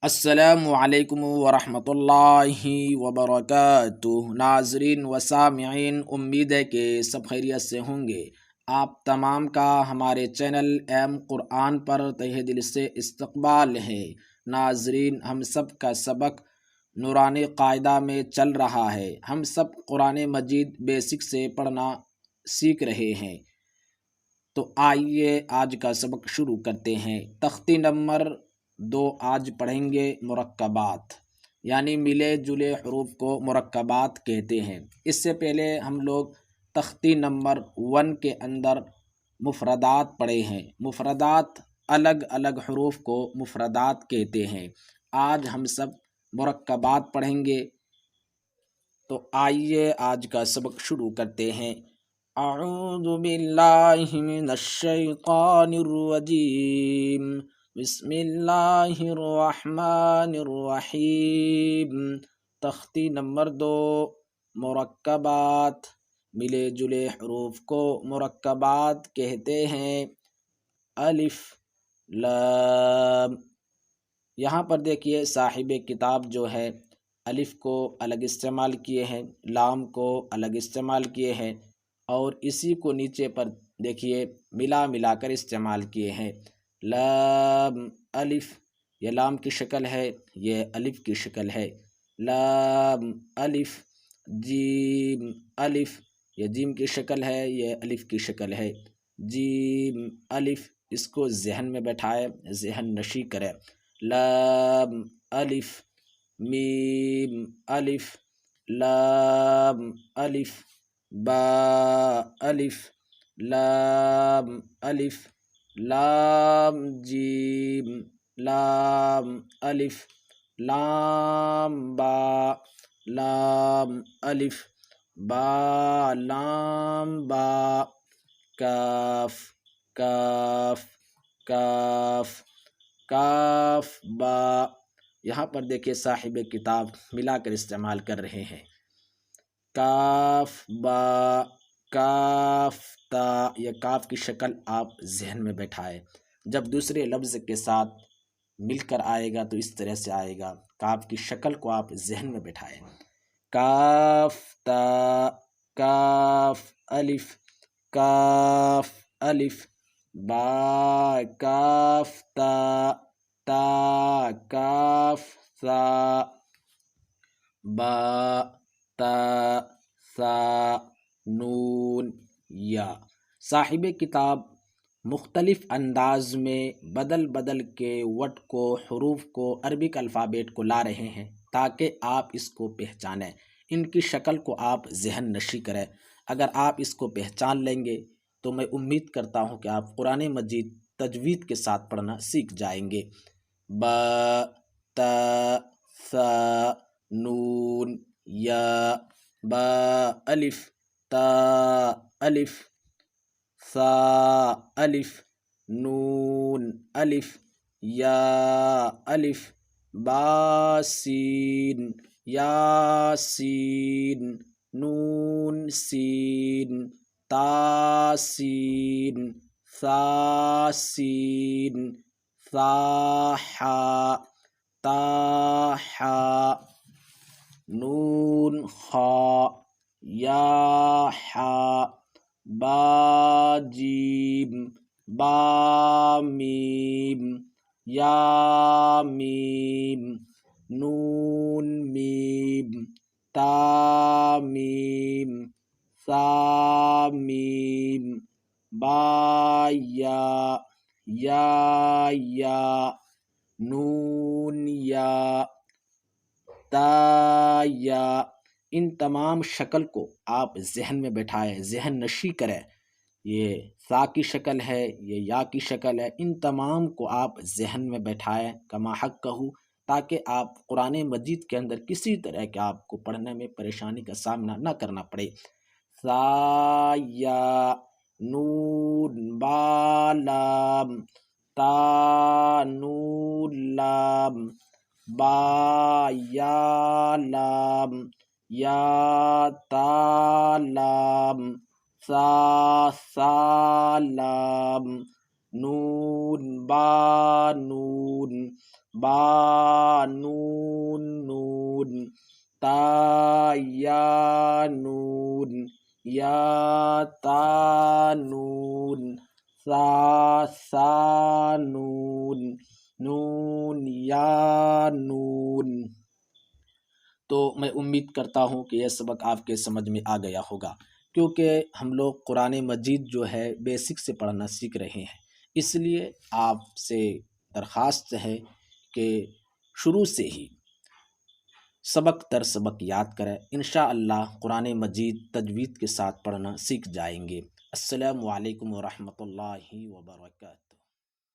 السلام علیکم ورحمۃ اللہ وبرکاتہ۔ ناظرین و سامعین، امید ہے کہ سب خیریت سے ہوں گے۔ آپ تمام کا ہمارے چینل ایم قرآن پر تہہ دل سے استقبال ہے۔ ناظرین، ہم سب کا سبق نورانی قاعدہ میں چل رہا ہے۔ ہم سب قرآن مجید بیسک سے پڑھنا سیکھ رہے ہیں، تو آئیے آج کا سبق شروع کرتے ہیں۔ تختی نمبر 2 آج پڑھیں گے مرکبات، یعنی ملے جلے حروف کو مرکبات کہتے ہیں۔ اس سے پہلے ہم لوگ تختی نمبر 1 کے اندر مفردات پڑھے ہیں۔ مفردات الگ الگ حروف کو مفردات کہتے ہیں۔ آج ہم سب مرکبات پڑھیں گے، تو آئیے آج کا سبق شروع کرتے ہیں۔ اعوذ باللہ من الشیطان الرجیم، بسم اللہ الرحمن الرحیم۔ تختی نمبر 2 مرکبات، ملے جلے حروف کو مرکبات کہتے ہیں۔ الف لام، یہاں پر دیکھیے صاحب کتاب جو ہے الف کو الگ استعمال کیے ہیں، لام کو الگ استعمال کیے ہیں، اور اسی کو نیچے پر دیکھیے ملا کر استعمال کیے ہیں۔ لام الف، یہ لام کی شکل ہے، یہ الف کی شکل ہے۔ لام الف، جیم الف، یہ جیم کی شکل ہے، یہ الف کی شکل ہے۔ جیم الف، اس کو ذہن میں بیٹھائے، ذہن نشی کرے۔ لام الف، میم الف، لام الف، با الف، لام الف، لام جیم، لام الف، لام با، لام الف، با لام با، کاف کاف کاف، کاف با۔ یہاں پر دیکھیے صاحب کتاب ملا کر استعمال کر رہے ہیں۔ کاف با، کاف تا، یہ کاف کی شکل آپ ذہن میں بیٹھائے۔ جب دوسرے لفظ کے ساتھ مل کر آئے گا تو اس طرح سے آئے گا، کاف کی شکل کو آپ ذہن میں بیٹھائے۔ کاف تا، کاف الف، کاف الف، با کاف تا، تا کاف سا، با تا سا، نون یا۔ صاحب کتاب مختلف انداز میں بدل کے وٹ کو، حروف کو، عربک الفابیٹ کو لا رہے ہیں تاکہ آپ اس کو پہچانیں، ان کی شکل کو آپ ذہن نشی کریں۔ اگر آپ اس کو پہچان لیں گے تو میں امید کرتا ہوں کہ آپ قرآن مجید تجوید کے ساتھ پڑھنا سیکھ جائیں گے۔ با تا سا، نون یا، با الف، تا الف، سا الف، نون الف، یا الف، با سین، یا سین، نون سین، تا سین، سا سین، سا حا، تا حا، نون خا، یا حا، با جیم، با میم، یا میم، نون میم، تا میم، سا میم، با یا، یا، نون یا، تا یا۔ ان تمام شکل کو آپ ذہن میں بیٹھائیں، ذہن نشی کریں۔ یہ سا کی شکل ہے، یہ یا کی شکل ہے، ان تمام کو آپ ذہن میں بیٹھائیں کما حق کہو، تاکہ آپ قرآن مجید کے اندر کسی طرح کے آپ کو پڑھنے میں پریشانی کا سامنا نہ کرنا پڑے۔ سا یا، نون با لام، تا نون لام، با یا لام، یا تا لام، سا لام، نون با نون، با نون نون، تا یا نون، یا تا نون، سا نون، نون یا نون۔ تو میں امید کرتا ہوں کہ یہ سبق آپ کے سمجھ میں آ گیا ہوگا، کیونکہ ہم لوگ قرآن مجید جو ہے بیسک سے پڑھنا سیکھ رہے ہیں، اس لیے آپ سے درخواست ہے کہ شروع سے ہی سبق در سبق یاد کریں، انشاءاللہ قرآن مجید تجوید کے ساتھ پڑھنا سیکھ جائیں گے۔ السلام علیکم ورحمۃ اللہ وبرکاتہ۔